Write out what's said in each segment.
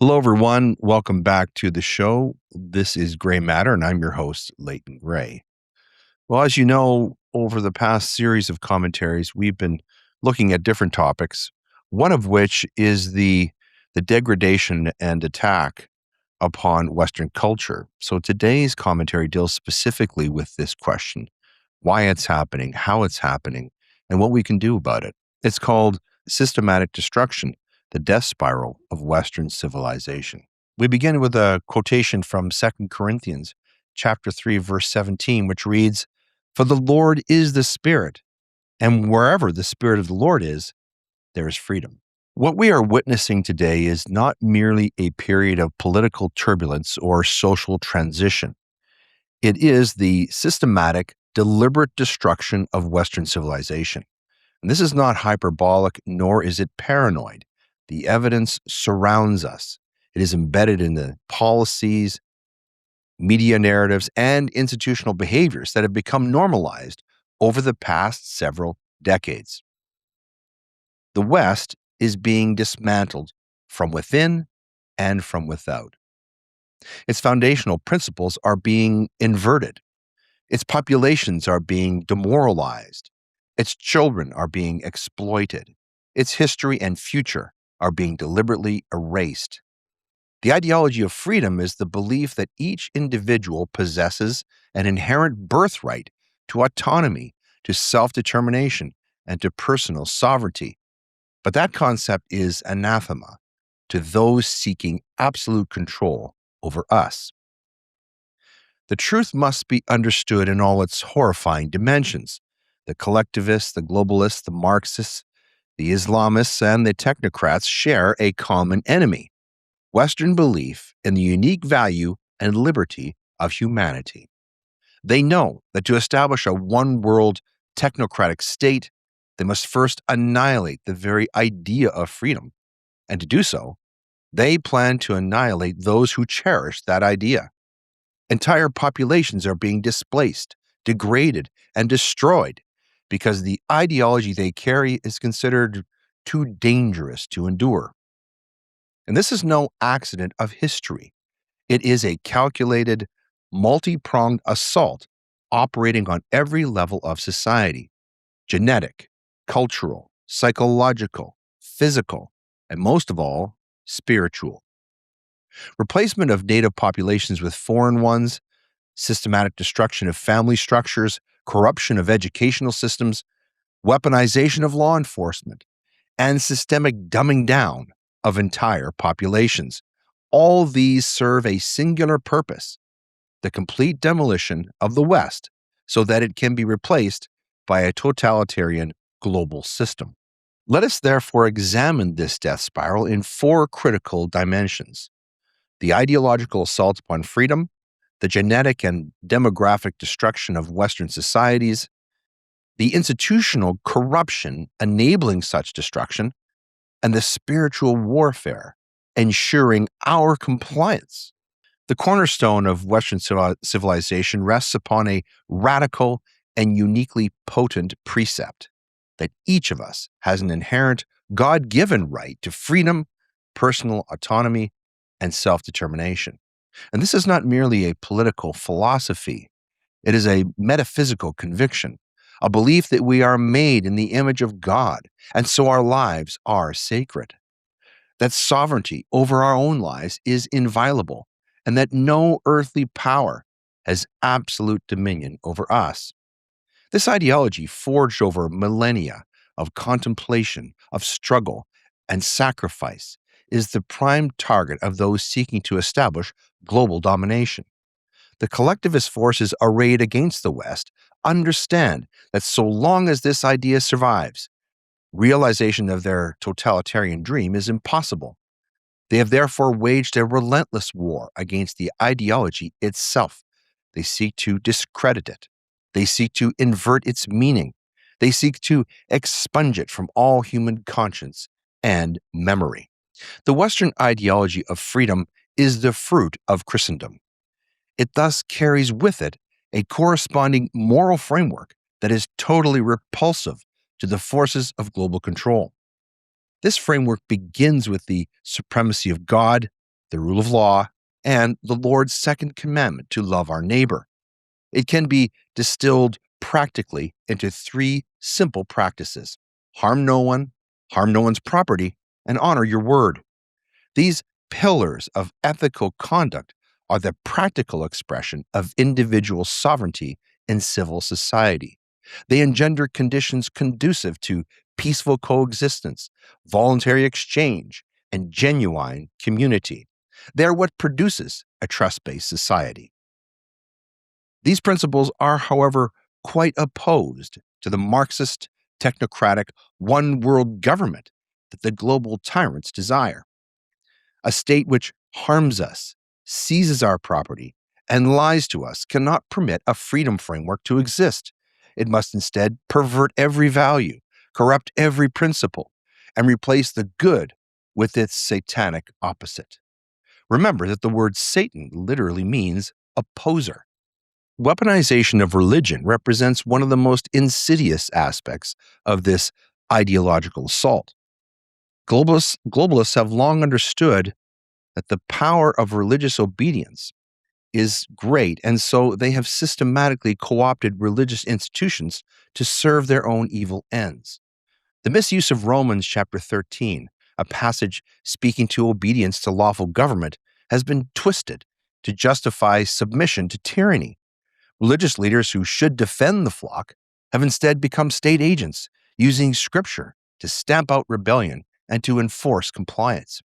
Hello, everyone. Welcome back to the show. This is Gray Matter, and I'm your host, Leighton Grey. Well, as you know, over the past series of commentaries, we've been looking at different topics, one of which is the degradation and attack upon Western culture. So today's commentary deals specifically with this question, why it's happening, how it's happening, and what we can do about it. It's called Systematic Destruction, the Death Spiral of Western Civilization. We begin with a quotation from 2 Corinthians chapter 3, verse 17, which reads, "For the Lord is the Spirit, and wherever the Spirit of the Lord is, there is freedom." What we are witnessing today is not merely a period of political turbulence or social transition. It is the systematic, deliberate destruction of Western civilization. And this is not hyperbolic, nor is it paranoid. The evidence surrounds us. It is embedded in the policies, media narratives, and institutional behaviors that have become normalized over the past several decades. The West is being dismantled from within and from without. Its foundational principles are being inverted. Its populations are being demoralized. Its children are being exploited. Its history and future are being deliberately erased. The ideology of freedom is the belief that each individual possesses an inherent birthright to autonomy, to self-determination, and to personal sovereignty. But that concept is anathema to those seeking absolute control over us. The truth must be understood in all its horrifying dimensions. The collectivists, the globalists, the Marxists, the Islamists, and the technocrats share a common enemy: Western belief in the unique value and liberty of humanity. They know that to establish a one-world technocratic state, they must first annihilate the very idea of freedom. And to do so, they plan to annihilate those who cherish that idea. Entire populations are being displaced, degraded, and destroyed because the ideology they carry is considered too dangerous to endure. And this is no accident of history. It is a calculated, multi-pronged assault operating on every level of society: genetic, cultural, psychological, physical, and most of all, spiritual. Replacement of native populations with foreign ones, systematic destruction of family structures, corruption of educational systems, weaponization of law enforcement, and systemic dumbing down of entire populations. All these serve a singular purpose: the complete demolition of the West so that it can be replaced by a totalitarian global system. Let us therefore examine this death spiral in four critical dimensions: the ideological assault upon freedom, the genetic and demographic destruction of Western societies, the institutional corruption enabling such destruction, and the spiritual warfare ensuring our compliance. The cornerstone of Western civilization rests upon a radical and uniquely potent precept that each of us has an inherent God-given right to freedom, personal autonomy, and self-determination. And this is not merely a political philosophy. It is a metaphysical conviction, a belief that we are made in the image of God, and so our lives are sacred, that sovereignty over our own lives is inviolable, and that no earthly power has absolute dominion over us. This ideology, forged over millennia of contemplation, of struggle, and sacrifice, is the prime target of those seeking to establish global domination. The collectivist forces arrayed against the West understand that so long as this idea survives, realization of their totalitarian dream is impossible. They have therefore waged a relentless war against the ideology itself. They seek to discredit it. They seek to invert its meaning. They seek to expunge it from all human conscience and memory. The Western ideology of freedom is the fruit of Christendom. It thus carries with it a corresponding moral framework that is totally repulsive to the forces of global control. This framework begins with the supremacy of God, the rule of law, and the Lord's second commandment to love our neighbor. It can be distilled practically into three simple practices: harm no one, harm no one's property, and honor your word. These pillars of ethical conduct are the practical expression of individual sovereignty in civil society. They engender conditions conducive to peaceful coexistence, voluntary exchange, and genuine community. They are what produces a trust based society. These principles are, however, quite opposed to the Marxist, technocratic, one world government that the global tyrants desire. A state which harms us, seizes our property, and lies to us cannot permit a freedom framework to exist. It must instead pervert every value, corrupt every principle, and replace the good with its satanic opposite. Remember that the word Satan literally means opposer. Weaponization of religion represents one of the most insidious aspects of this ideological assault. Globalists have long understood that the power of religious obedience is great, and so they have systematically co opted religious institutions to serve their own evil ends. The misuse of Romans chapter 13, a passage speaking to obedience to lawful government, has been twisted to justify submission to tyranny. Religious leaders who should defend the flock have instead become state agents, using scripture to stamp out rebellion and to enforce compliance.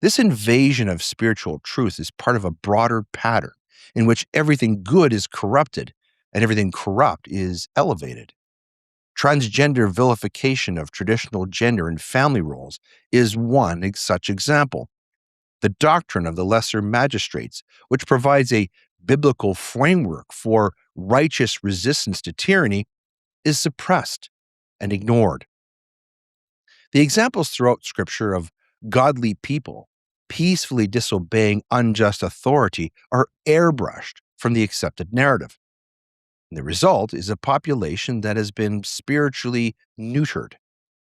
This invasion of spiritual truth is part of a broader pattern in which everything good is corrupted and everything corrupt is elevated. Transgender vilification of traditional gender and family roles is one such example. The doctrine of the lesser magistrates, which provides a biblical framework for righteous resistance to tyranny, is suppressed and ignored. The examples throughout Scripture of godly people peacefully disobeying unjust authority are airbrushed from the accepted narrative. The result is a population that has been spiritually neutered,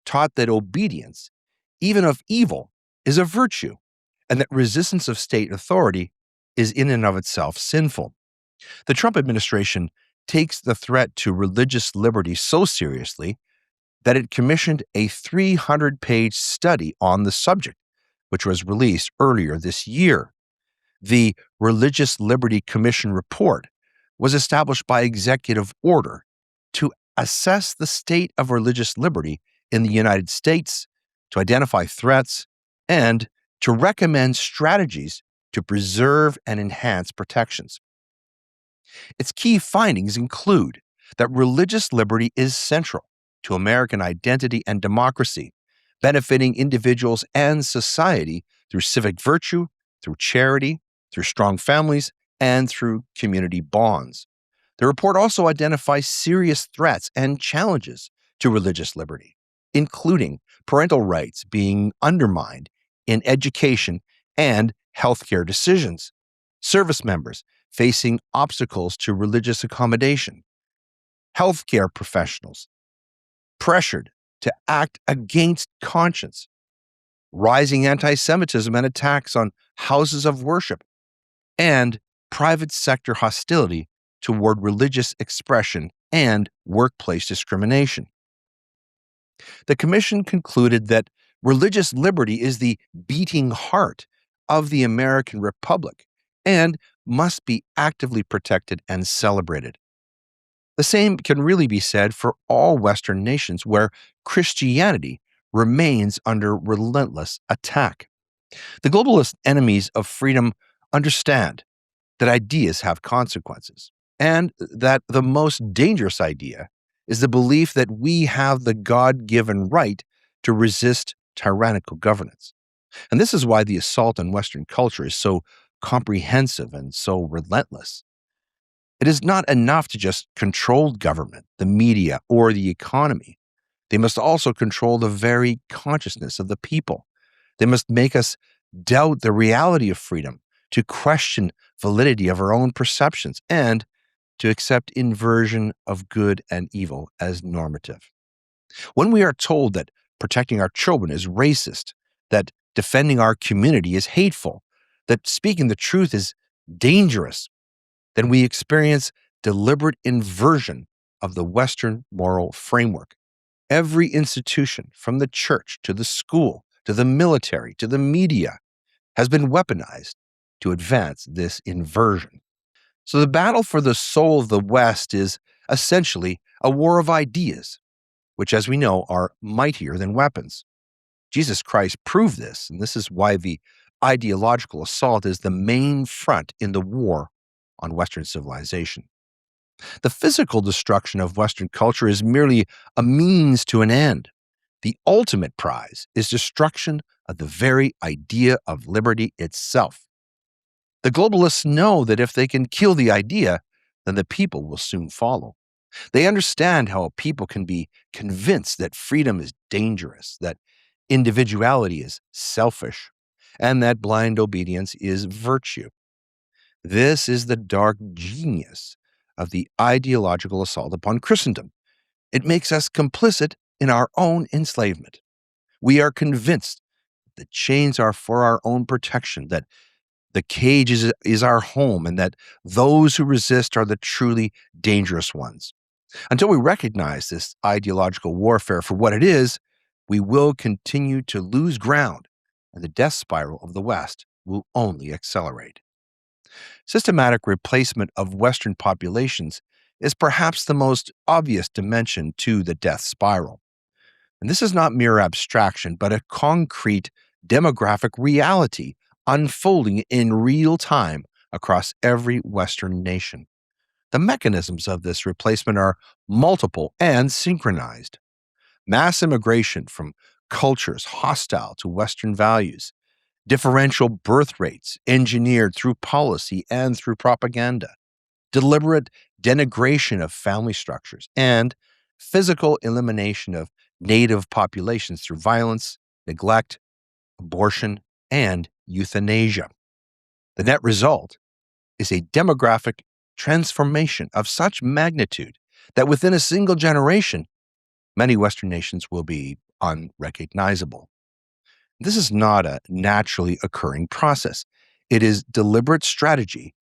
taught that obedience, even of evil, is a virtue, and that resistance of state authority is in and of itself sinful. The Trump administration takes the threat to religious liberty so seriously that it commissioned a 300-page study on the subject, which was released earlier this year. The Religious Liberty Commission report was established by executive order to assess the state of religious liberty in the United States, to identify threats, and to recommend strategies to preserve and enhance protections. Its key findings include that religious liberty is central to American identity and democracy, benefiting individuals and society through civic virtue, through charity, through strong families, and through community bonds. The report also identifies serious threats and challenges to religious liberty, including parental rights being undermined in education and healthcare decisions, service members facing obstacles to religious accommodation, healthcare professionals pressured to act against conscience, rising anti Semitism and attacks on houses of worship, and private sector hostility toward religious expression and workplace discrimination. The Commission concluded that religious liberty is the beating heart of the American Republic and must be actively protected and celebrated. The same can really be said for all Western nations where Christianity remains under relentless attack. The globalist enemies of freedom understand that ideas have consequences, and that the most dangerous idea is the belief that we have the God-given right to resist tyrannical governance. And this is why the assault on Western culture is so comprehensive and so relentless. It is not enough to just control government, the media, or the economy. They must also control the very consciousness of the people. They must make us doubt the reality of freedom, to question validity of our own perceptions, and to accept inversion of good and evil as normative. When we are told that protecting our children is racist, that defending our community is hateful, that speaking the truth is dangerous, then we experience deliberate inversion of the Western moral framework. Every institution, from the church to the school to the military to the media, has been weaponized to advance this inversion. So the battle for the soul of the West is essentially a war of ideas, which, as we know, are mightier than weapons. Jesus Christ proved this, and this is why the ideological assault is the main front in the war on Western civilization. The physical destruction of Western culture is merely a means to an end. The ultimate prize is destruction of the very idea of liberty itself. The globalists know that if they can kill the idea, then the people will soon follow. They understand how people can be convinced that freedom is dangerous, that individuality is selfish, and that blind obedience is virtue. This is the dark genius of the ideological assault upon Christendom. It makes us complicit in our own enslavement. We are convinced that chains are for our own protection, that the cage is our home, and that those who resist are the truly dangerous ones. Until we recognize this ideological warfare for what it is, we will continue to lose ground, and the death spiral of the West will only accelerate. Systematic replacement of Western populations is perhaps the most obvious dimension to the death spiral. And this is not mere abstraction, but a concrete demographic reality unfolding in real time across every Western nation. The mechanisms of this replacement are multiple and synchronized. Mass immigration from cultures hostile to Western values, differential birth rates engineered through policy and through propaganda, deliberate denigration of family structures, and physical elimination of native populations through violence, neglect, abortion, and euthanasia. The net result is a demographic transformation of such magnitude that within a single generation, many Western nations will be unrecognizable. This is not a naturally occurring process. It is deliberate strategy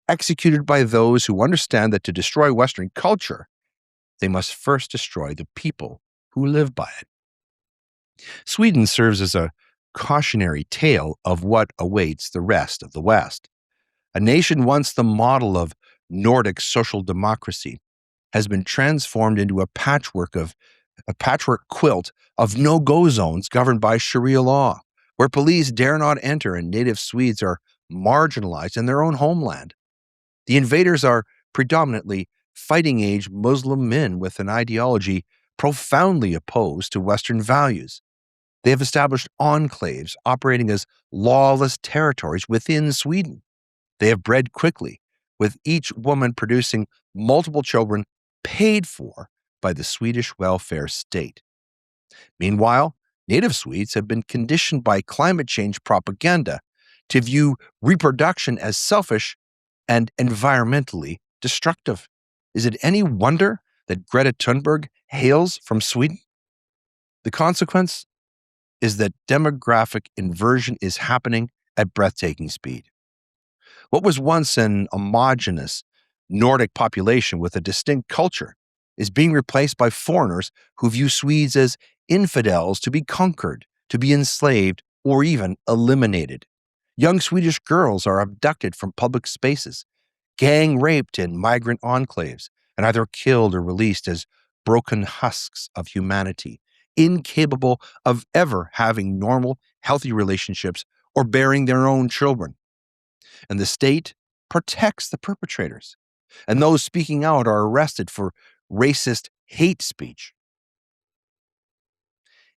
executed by those who understand that to destroy Western culture, they must first destroy the people who live by it. Sweden serves as a cautionary tale of what awaits the rest of the West. A nation once the model of Nordic social democracy has been transformed into a patchwork quilt of no-go zones governed by Sharia law, where police dare not enter and native Swedes are marginalized in their own homeland. The invaders are predominantly fighting-age Muslim men with an ideology profoundly opposed to Western values. They have established enclaves operating as lawless territories within Sweden. They have bred quickly, with each woman producing multiple children paid for by the Swedish welfare state. Meanwhile, native Swedes have been conditioned by climate change propaganda to view reproduction as selfish and environmentally destructive. Is it any wonder that Greta Thunberg hails from Sweden? The consequence is that demographic inversion is happening at breathtaking speed. What was once an homogeneous Nordic population with a distinct culture is being replaced by foreigners who view Swedes as infidels to be conquered, to be enslaved, or even eliminated. Young Swedish girls are abducted from public spaces, gang raped in migrant enclaves, and either killed or released as broken husks of humanity, incapable of ever having normal, healthy relationships or bearing their own children. And the state protects the perpetrators, and those speaking out are arrested for racist hate speech.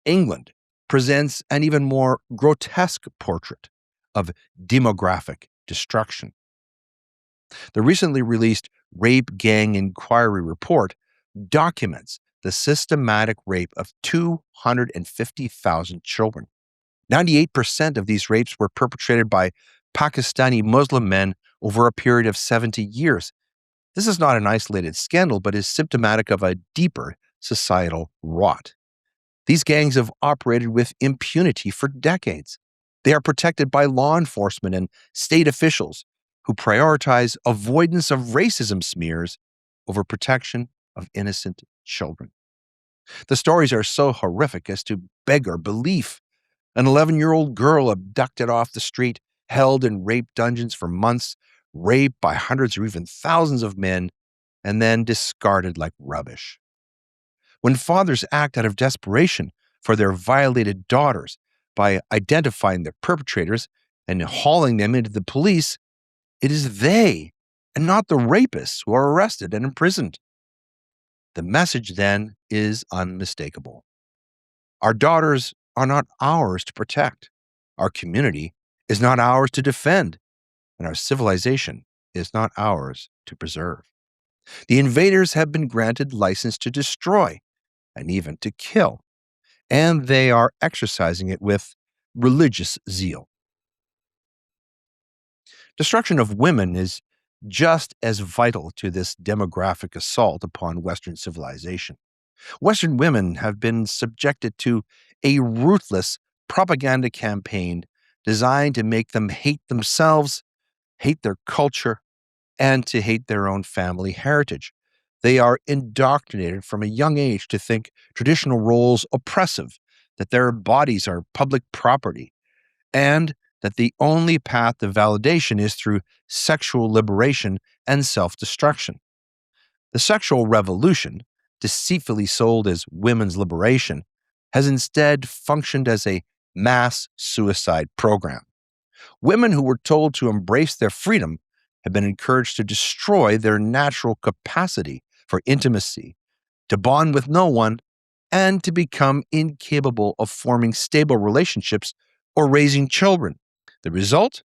England presents an even more grotesque portrait of demographic destruction. The recently released Rape Gang Inquiry report documents the systematic rape of 250,000 children. 98% of these rapes were perpetrated by Pakistani Muslim men over a period of 70 years. This is not an isolated scandal, but is symptomatic of a deeper societal rot. These gangs have operated with impunity for decades. They are protected by law enforcement and state officials who prioritize avoidance of racism smears over protection of innocent children. The stories are so horrific as to beg our belief. An 11-year-old girl abducted off the street, held in rape dungeons for months, raped by hundreds or even thousands of men, and then discarded like rubbish. When fathers act out of desperation for their violated daughters by identifying the perpetrators and hauling them into the police, it is they and not the rapists who are arrested and imprisoned. The message then is unmistakable. Our daughters are not ours to protect. Our community is not ours to defend. And our civilization is not ours to preserve. The invaders have been granted license to destroy and even to kill, and they are exercising it with religious zeal. Destruction of women is just as vital to this demographic assault upon Western civilization. Western women have been subjected to a ruthless propaganda campaign designed to make them hate themselves, hate their culture, and to hate their own family heritage. They are indoctrinated from a young age to think traditional roles oppressive, that their bodies are public property, and that the only path to validation is through sexual liberation and self destruction. The sexual revolution, deceitfully sold as women's liberation, has instead functioned as a mass suicide program. Women who were told to embrace their freedom have been encouraged to destroy their natural capacity for intimacy, to bond with no one, and to become incapable of forming stable relationships or raising children. The result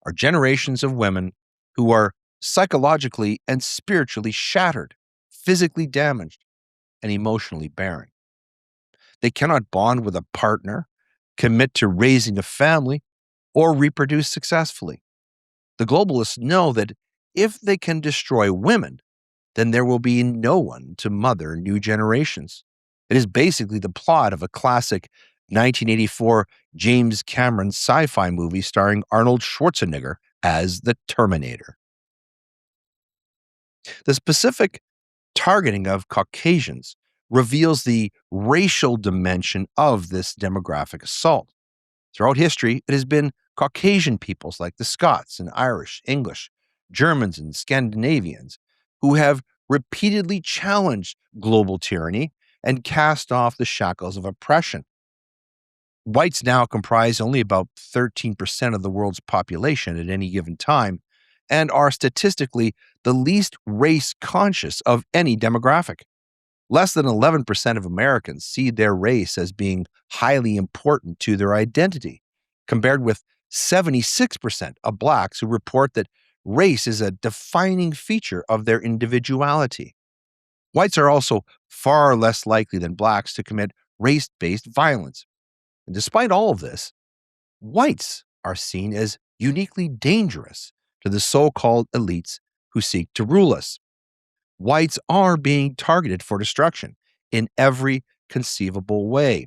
are generations of women who are psychologically and spiritually shattered, physically damaged, and emotionally barren. They cannot bond with a partner, commit to raising a family, or reproduce successfully. The globalists know that if they can destroy women, then there will be no one to mother new generations. It is basically the plot of a classic 1984 James Cameron sci-fi movie starring Arnold Schwarzenegger as the Terminator. The specific targeting of Caucasians reveals the racial dimension of this demographic assault. Throughout history, it has been Caucasian peoples like the Scots and Irish, English, Germans, and Scandinavians who have repeatedly challenged global tyranny and cast off the shackles of oppression. Whites now comprise only about 13% of the world's population at any given time and are statistically the least race conscious of any demographic. Less than 11% of Americans see their race as being highly important to their identity, compared with 76% of Blacks who report that race is a defining feature of their individuality. Whites are also far less likely than Blacks to commit race-based violence. And despite all of this, whites are seen as uniquely dangerous to the so-called elites who seek to rule us. Whites are being targeted for destruction in every conceivable way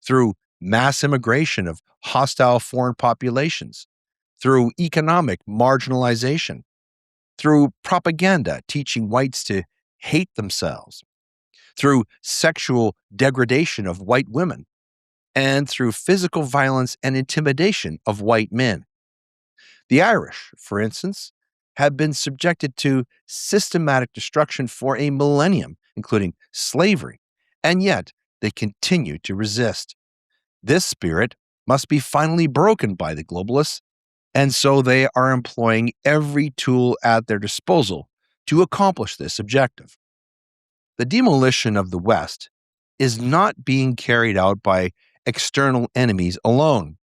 through mass immigration of hostile foreign populations, through economic marginalization, through propaganda teaching whites to hate themselves, through sexual degradation of white women, and through physical violence and intimidation of white men. The Irish, for instance, have been subjected to systematic destruction for a millennium, including slavery, and yet they continue to resist. This spirit must be finally broken by the globalists, and so they are employing every tool at their disposal to accomplish this objective. The demolition of the West is not being carried out by external enemies alone.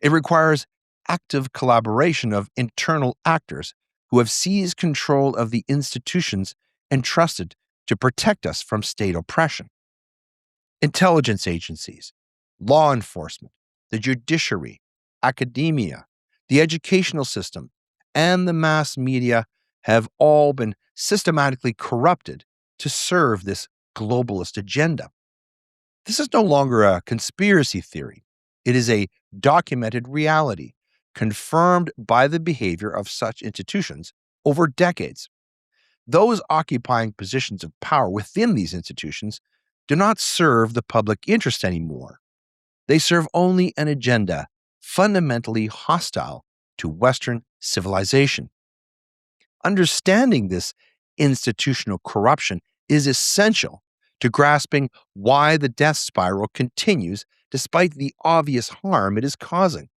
It requires active collaboration of internal actors who have seized control of the institutions entrusted to protect us from state oppression. Intelligence agencies, law enforcement, the judiciary, academia, the educational system, and the mass media have all been systematically corrupted to serve this globalist agenda. This is no longer a conspiracy theory. It is a documented reality, confirmed by the behavior of such institutions over decades. Those occupying positions of power within these institutions do not serve the public interest anymore. They serve only an agenda fundamentally hostile to Western civilization. Understanding this institutional corruption is essential to grasping why the death spiral continues despite the obvious harm it is causing.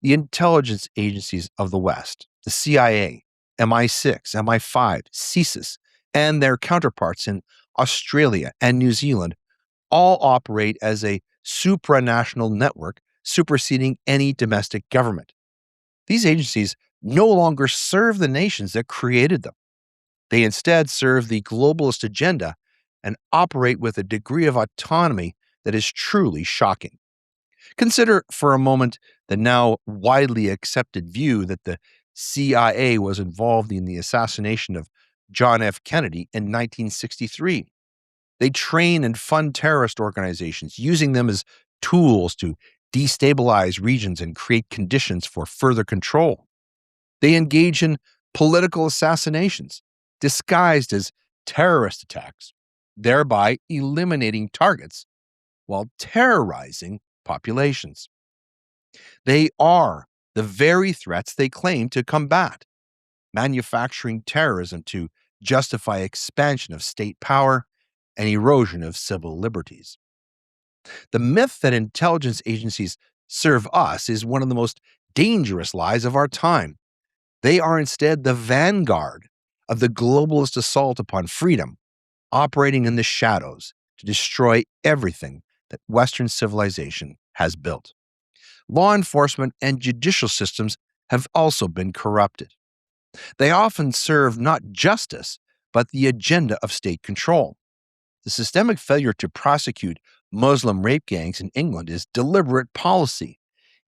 The intelligence agencies of the West, the CIA, MI6, MI5, CSIS, and their counterparts in Australia and New Zealand all operate as a supranational network superseding any domestic government. These agencies no longer serve the nations that created them. They instead serve the globalist agenda and operate with a degree of autonomy that is truly shocking. Consider for a moment the now widely accepted view that the CIA was involved in the assassination of John F. Kennedy in 1963. They train and fund terrorist organizations, using them as tools to destabilize regions and create conditions for further control. They engage in political assassinations, disguised as terrorist attacks, thereby eliminating targets while terrorizing populations. They are the very threats they claim to combat, manufacturing terrorism to justify expansion of state power and erosion of civil liberties. The myth that intelligence agencies serve us is one of the most dangerous lies of our time. They are instead the vanguard of the globalist assault upon freedom, operating in the shadows to destroy everything that Western civilization has built. Law enforcement and judicial systems have also been corrupted. They often serve not justice, but the agenda of state control. The systemic failure to prosecute Muslim rape gangs in England is deliberate policy,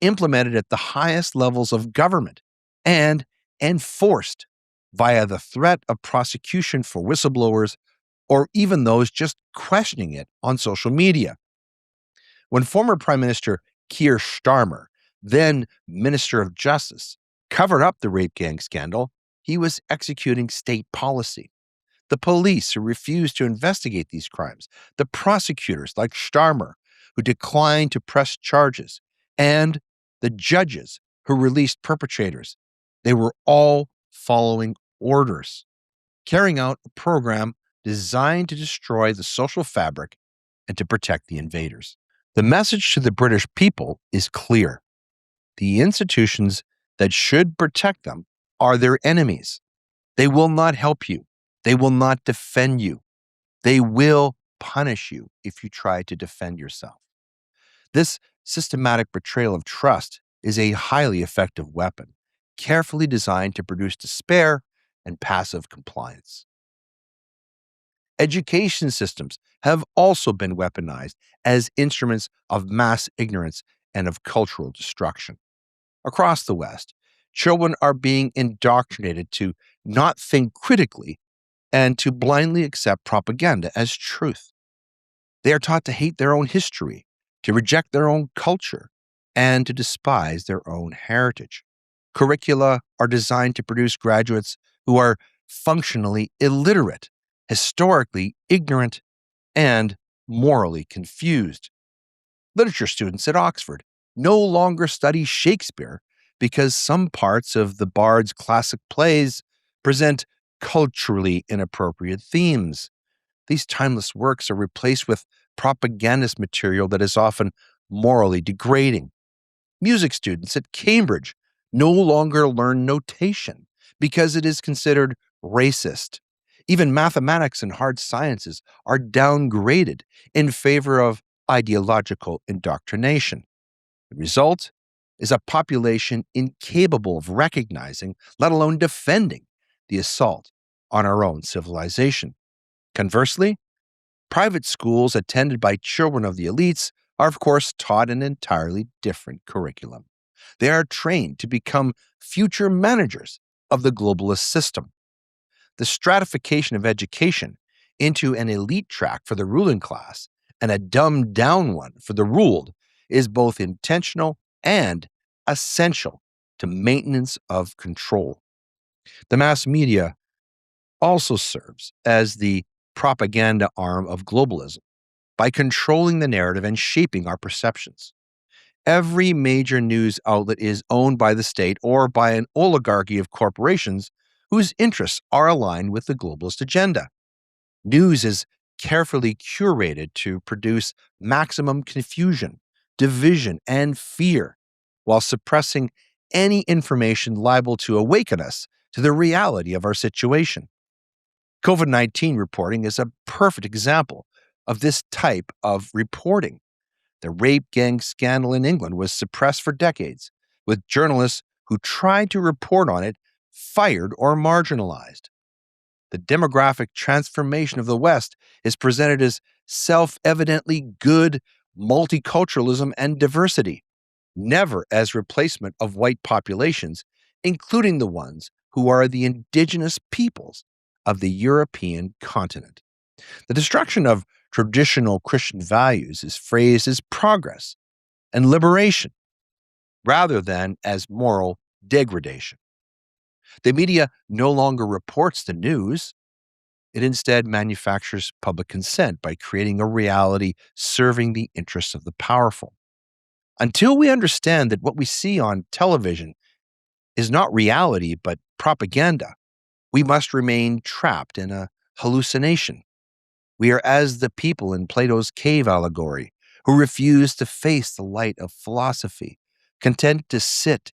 implemented at the highest levels of government and enforced via the threat of prosecution for whistleblowers or even those just questioning it on social media. When former Prime Minister Keir Starmer, then Minister of Justice, covered up the rape gang scandal, he was executing state policy. The police who refused to investigate these crimes, the prosecutors like Starmer who declined to press charges, and the judges who released perpetrators, they were all following orders, carrying out a program designed to destroy the social fabric and to protect the invaders. The message to the British people is clear. The institutions that should protect them are their enemies. They will not help you. They will not defend you. They will punish you if you try to defend yourself. This systematic betrayal of trust is a highly effective weapon, carefully designed to produce despair and passive compliance. Education systems have also been weaponized as instruments of mass ignorance and of cultural destruction. Across the West, children are being indoctrinated to not think critically and to blindly accept propaganda as truth. They are taught to hate their own history, to reject their own culture, and to despise their own heritage. Curricula are designed to produce graduates who are functionally illiterate, historically ignorant, and morally confused. Literature students at Oxford no longer study Shakespeare because some parts of the Bard's classic plays present culturally inappropriate themes. These timeless works are replaced with propagandist material that is often morally degrading. Music students at Cambridge no longer learn notation because it is considered racist. Even mathematics and hard sciences are downgraded in favor of ideological indoctrination. The result is a population incapable of recognizing, let alone defending, the assault on our own civilization. Conversely, private schools attended by children of the elites are, of course, taught an entirely different curriculum. They are trained to become future managers of the globalist system. The stratification of education into an elite track for the ruling class and a dumbed down one for the ruled is both intentional and essential to maintenance of control. The mass media also serves as the propaganda arm of globalism by controlling the narrative and shaping our perceptions. Every major news outlet is owned by the state or by an oligarchy of corporations whose interests are aligned with the globalist agenda. News is carefully curated to produce maximum confusion, division, and fear, while suppressing any information liable to awaken us to the reality of our situation. COVID-19 reporting is a perfect example of this type of reporting. The rape gang scandal in England was suppressed for decades, with journalists who tried to report on it fired or marginalized. The demographic transformation of the West is presented as self evidently good multiculturalism and diversity, never as replacement of white populations, including the ones who are the indigenous peoples of the European continent. The destruction of traditional Christian values is phrased as progress and liberation rather than as moral degradation. The media no longer reports the news. It instead manufactures public consent by creating a reality serving the interests of the powerful. Until we understand that what we see on television is not reality but propaganda, we must remain trapped in a hallucination. We are as the people in Plato's cave allegory who refuse to face the light of philosophy, content to sit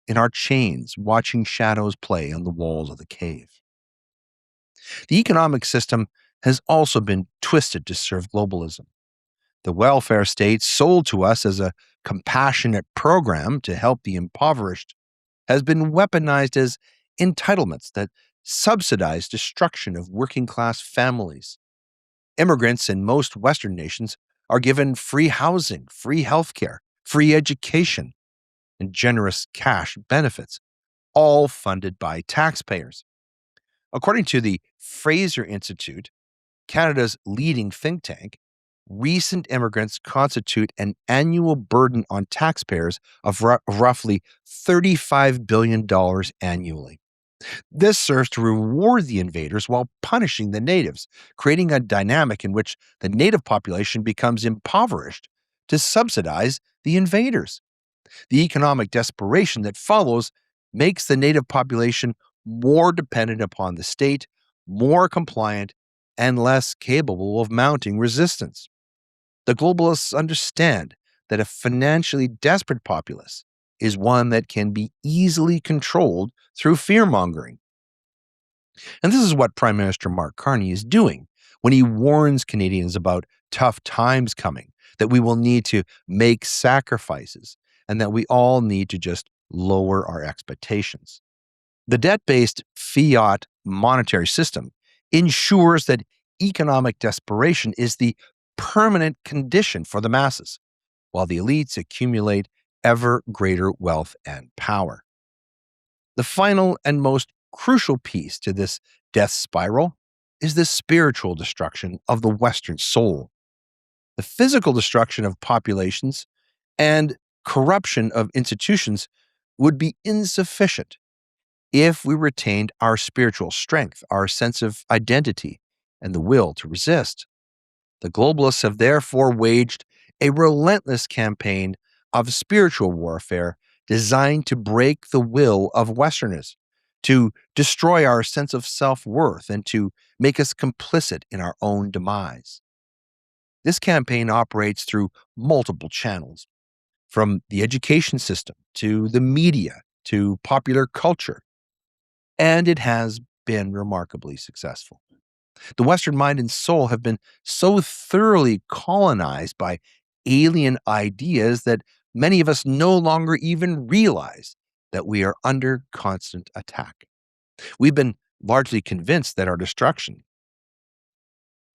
in our chains watching shadows play on the walls of the cave. The economic system has also been twisted to serve globalism. The welfare state, sold to us as a compassionate program to help the impoverished, has been weaponized as entitlements that subsidize destruction of working class families. Immigrants in most Western nations are given free housing, free healthcare, free education, and generous cash benefits, all funded by taxpayers. According to the Fraser Institute, Canada's leading think tank, recent immigrants constitute an annual burden on taxpayers of roughly $35 billion annually. This serves to reward the invaders while punishing the natives, creating a dynamic in which the native population becomes impoverished to subsidize the invaders. The economic desperation that follows makes the native population more dependent upon the state, more compliant, and less capable of mounting resistance. The globalists understand that a financially desperate populace is one that can be easily controlled through fear mongering. And this is what Prime Minister Mark Carney is doing when he warns Canadians about tough times coming, that we will need to make sacrifices, and that we all need to just lower our expectations. The debt based fiat monetary system ensures that economic desperation is the permanent condition for the masses, while the elites accumulate ever greater wealth and power. The final and most crucial piece to this death spiral is the spiritual destruction of the Western soul. The physical destruction of populations and corruption of institutions would be insufficient if we retained our spiritual strength, our sense of identity, and the will to resist. The globalists have therefore waged a relentless campaign of spiritual warfare designed to break the will of Westerners, to destroy our sense of self-worth, and to make us complicit in our own demise. This campaign operates through multiple channels, from the education system to the media to popular culture, and it has been remarkably successful. The Western mind and soul have been so thoroughly colonized by alien ideas that many of us no longer even realize that we are under constant attack. We've been largely convinced that our destruction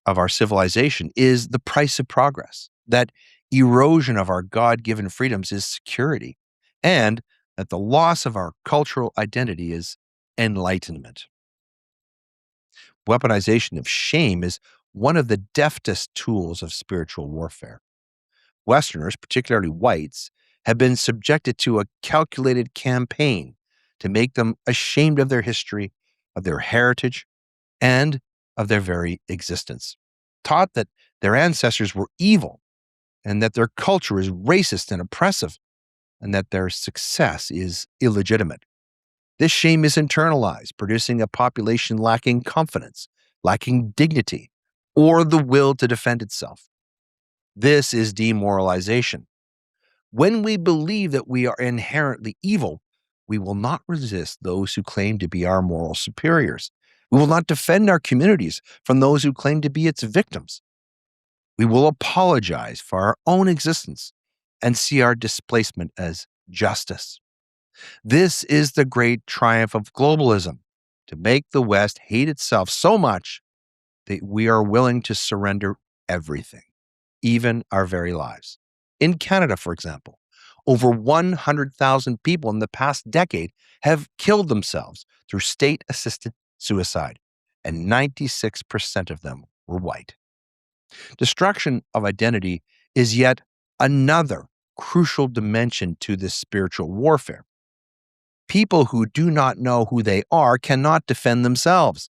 of our civilization is the price of progress, that erosion of our God given freedoms is security, and that the loss of our cultural identity is enlightenment. Weaponization of shame is one of the deftest tools of spiritual warfare. Westerners, particularly whites, have been subjected to a calculated campaign to make them ashamed of their history, of their heritage, and of their very existence. Taught that their ancestors were evil and that their culture is racist and oppressive and that their success is illegitimate. This shame is internalized, producing a population lacking confidence, lacking dignity, or the will to defend itself. This is demoralization. When we believe that we are inherently evil, we will not resist those who claim to be our moral superiors. We will not defend our communities from those who claim to be its victims. We will apologize for our own existence and see our displacement as justice. This is the great triumph of globalism, to make the West hate itself so much that we are willing to surrender everything, even our very lives. In Canada, for example, over 100,000 people in the past decade have killed themselves through state-assisted suicide, and 96% of them were white. Destruction of identity is yet another crucial dimension to this spiritual warfare. People who do not know who they are cannot defend themselves.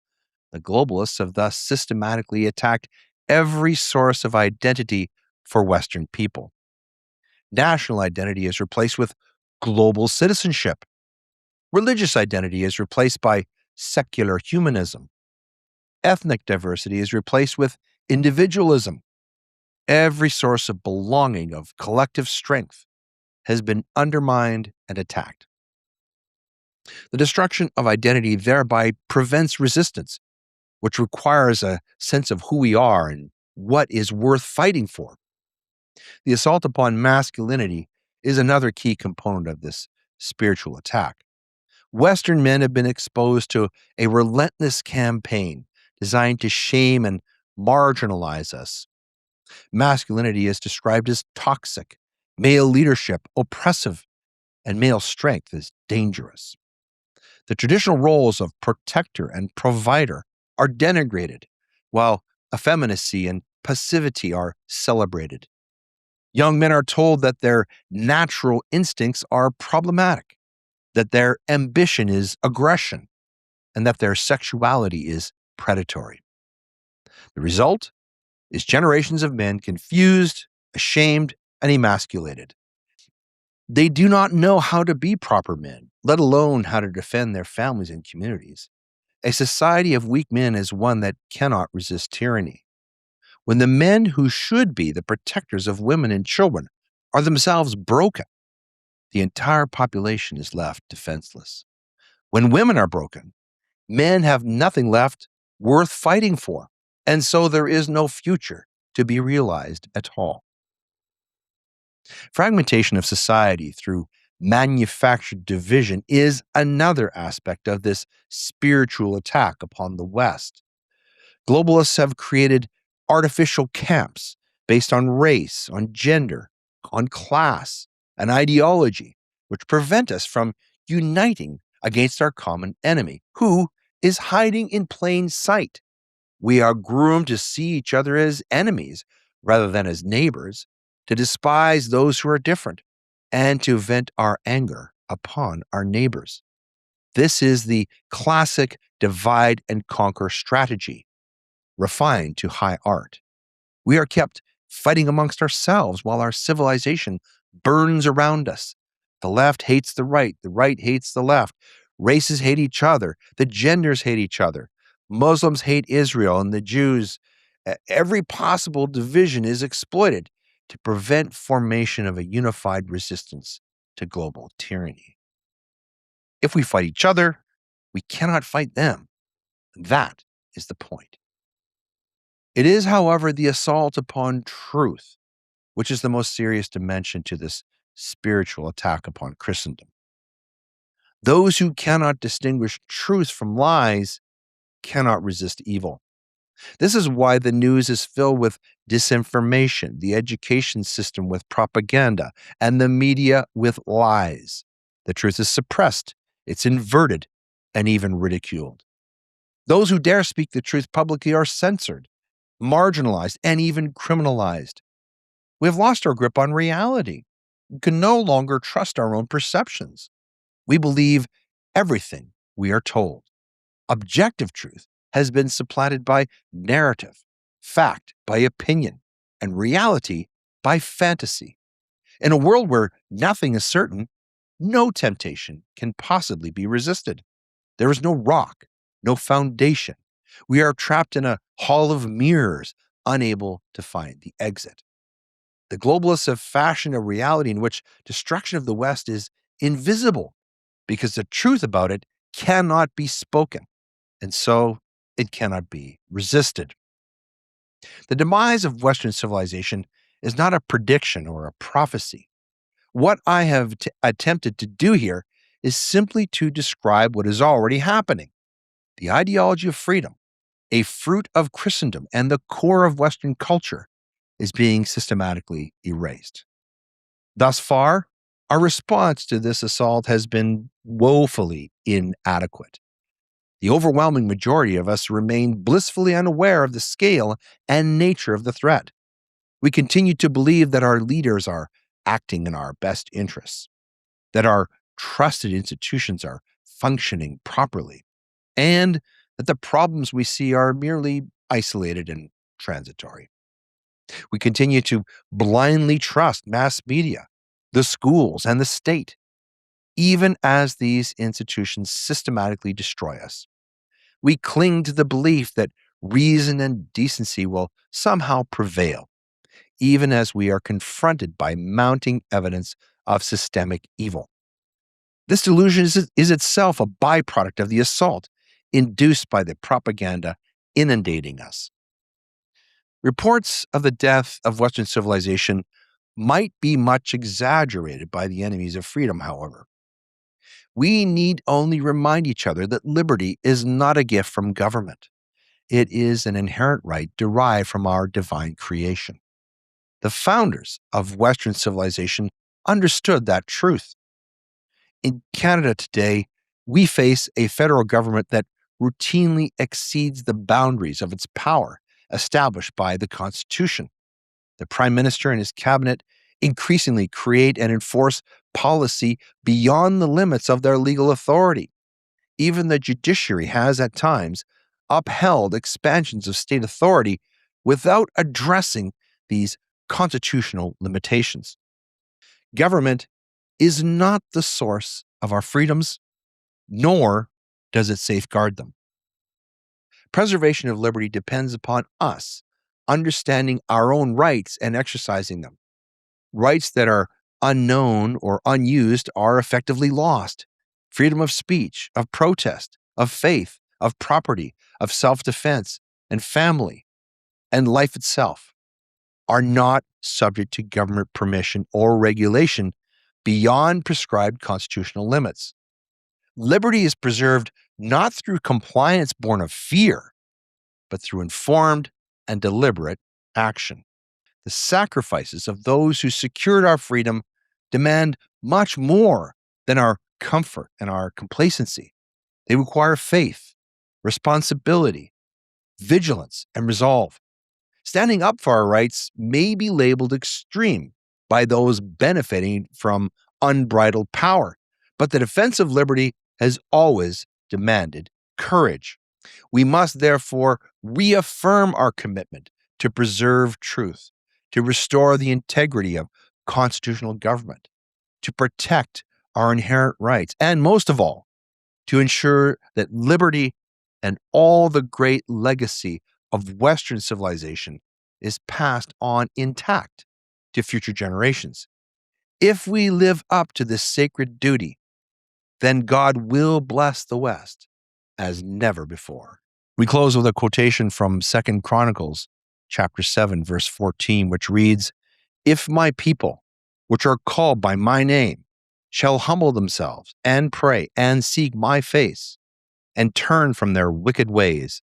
The globalists have thus systematically attacked every source of identity for Western people. National identity is replaced with global citizenship. Religious identity is replaced by secular humanism. Ethnic diversity is replaced with individualism. Every source of belonging, of collective strength, has been undermined and attacked. The destruction of identity thereby prevents resistance, which requires a sense of who we are and what is worth fighting for. The assault upon masculinity is another key component of this spiritual attack. Western men have been exposed to a relentless campaign designed to shame and marginalize us. Masculinity is described as toxic, male leadership oppressive, and male strength is dangerous. The traditional roles of protector and provider are denigrated, while effeminacy and passivity are celebrated. Young men are told that their natural instincts are problematic, that their ambition is aggression, and that their sexuality is predatory. The result is generations of men confused, ashamed, and emasculated. They do not know how to be proper men, let alone how to defend their families and communities. A society of weak men is one that cannot resist tyranny. When the men who should be the protectors of women and children are themselves broken, the entire population is left defenseless. When women are broken, men have nothing left worth fighting for, and so there is no future to be realized at all. Fragmentation of society through manufactured division is another aspect of this spiritual attack upon the West. Globalists have created artificial camps based on race, on gender, on class, and ideology, which prevent us from uniting against our common enemy, who is hiding in plain sight. We are groomed to see each other as enemies rather than as neighbors, to despise those who are different, and to vent our anger upon our neighbors. This is the classic divide and conquer strategy, refined to high art. We are kept fighting amongst ourselves while our civilization burns around us. The left hates the right hates the left. Races hate each other, the genders hate each other. Muslims hate Israel and the Jews. Every possible division is exploited to prevent formation of a unified resistance to global tyranny. If we fight each other, we cannot fight them. That is the point. It is, however, the assault upon truth, which is the most serious dimension to this spiritual attack upon Christendom. Those who cannot distinguish truth from lies cannot resist evil. This is why the news is filled with disinformation, the education system with propaganda, and the media with lies. The truth is suppressed, it's inverted, and even ridiculed. Those who dare speak the truth publicly are censored, marginalized, and even criminalized. We have lost our grip on reality. We can no longer trust our own perceptions. We believe everything we are told. Objective truth has been supplanted by narrative, fact by opinion, and reality by fantasy. In a world where nothing is certain, no temptation can possibly be resisted. There is no rock, no foundation. We are trapped in a hall of mirrors, unable to find the exit. The globalists have fashioned a reality in which destruction of the West is invisible because the truth about it cannot be spoken, and so it cannot be resisted. The demise of Western civilization is not a prediction or a prophecy. What I have attempted to do here is simply to describe what is already happening. The ideology of freedom, a fruit of Christendom and the core of Western culture, is being systematically erased. Thus far, our response to this assault has been woefully inadequate. The overwhelming majority of us remain blissfully unaware of the scale and nature of the threat. We continue to believe that our leaders are acting in our best interests, that our trusted institutions are functioning properly, and that the problems we see are merely isolated and transitory. We continue to blindly trust mass media, the schools, and the state, even as these institutions systematically destroy us. We cling to the belief that reason and decency will somehow prevail, even as we are confronted by mounting evidence of systemic evil. This delusion is itself a byproduct of the assault induced by the propaganda inundating us. Reports of the death of Western civilization might be much exaggerated by the enemies of freedom, however. We need only remind each other that liberty is not a gift from government. It is an inherent right derived from our divine creation. The founders of Western civilization understood that truth. In Canada today, we face a federal government that routinely exceeds the boundaries of its power established by the Constitution. The Prime Minister and his cabinet increasingly create and enforce policy beyond the limits of their legal authority. Even the judiciary has, at times, upheld expansions of state authority without addressing these constitutional limitations. Government is not the source of our freedoms, nor does it safeguard them. Preservation of liberty depends upon us understanding our own rights and exercising them. Rights that are unknown or unused are effectively lost. Freedom of speech, of protest, of faith, of property, of self-defense, and family, and life itself are not subject to government permission or regulation beyond prescribed constitutional limits. Liberty is preserved not through compliance born of fear, but through informed and deliberate action. The sacrifices of those who secured our freedom demand much more than our comfort and our complacency. They require faith, responsibility, vigilance, and resolve. Standing up for our rights may be labeled extreme by those benefiting from unbridled power, but the defense of liberty has always demanded courage. We must therefore reaffirm our commitment to preserve truth, to restore the integrity of constitutional government, to protect our inherent rights, and most of all, to ensure that liberty and all the great legacy of Western civilization is passed on intact to future generations. If we live up to this sacred duty, then God will bless the West as never before. We close with a quotation from 2 Chronicles chapter 7, verse 14, which reads, "If my people, which are called by my name, shall humble themselves and pray and seek my face and turn from their wicked ways,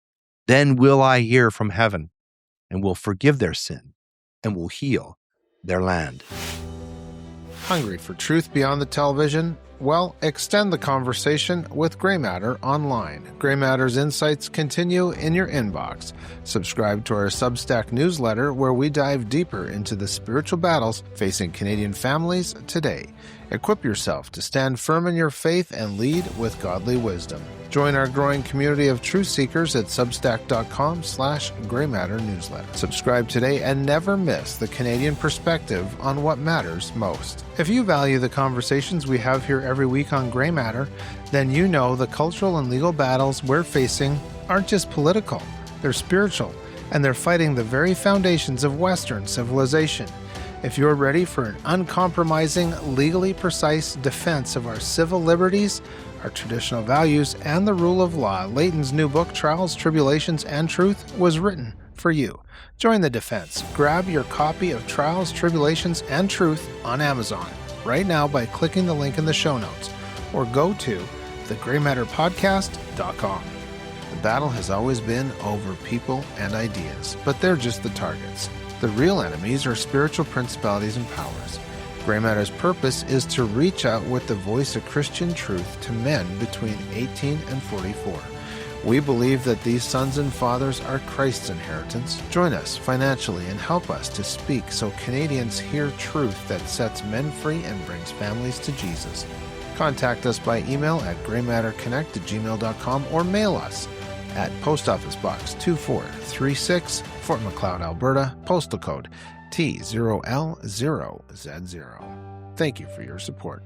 then will I hear from heaven and will forgive their sin and will heal their land." Hungry for truth beyond the television? Well, extend the conversation with Grey Matter online. Grey Matter's insights continue in your inbox. Subscribe to our Substack newsletter where we dive deeper into the spiritual battles facing Canadian families today. Equip yourself to stand firm in your faith and lead with godly wisdom. Join our growing community of truth seekers at substack.com/graymatternewsletter. Subscribe today and never miss the Canadian perspective on what matters most. If you value the conversations we have here every week on Grey Matter, then you know the cultural and legal battles we're facing aren't just political, they're spiritual, and they're fighting the very foundations of Western civilization. If you're ready for an uncompromising, legally precise defense of our civil liberties, our traditional values, and the rule of law, Leighton's new book, Trials, Tribulations, and Truth, was written for you. Join the defense. Grab your copy of Trials, Tribulations, and Truth on Amazon right now by clicking the link in the show notes, or go to thegraymatterpodcast.com. The battle has always been over people and ideas, but they're just the targets. The real enemies are spiritual principalities and powers. Grey Matter's purpose is to reach out with the voice of Christian truth to men between 18 and 44. We believe that these sons and fathers are Christ's inheritance. Join us financially and help us to speak so Canadians hear truth that sets men free and brings families to Jesus. Contact us by email at graymatterconnect@gmail.com or mail us at Post Office Box 2436, Fort Macleod, Alberta, postal code T0L0Z0. Thank you for your support.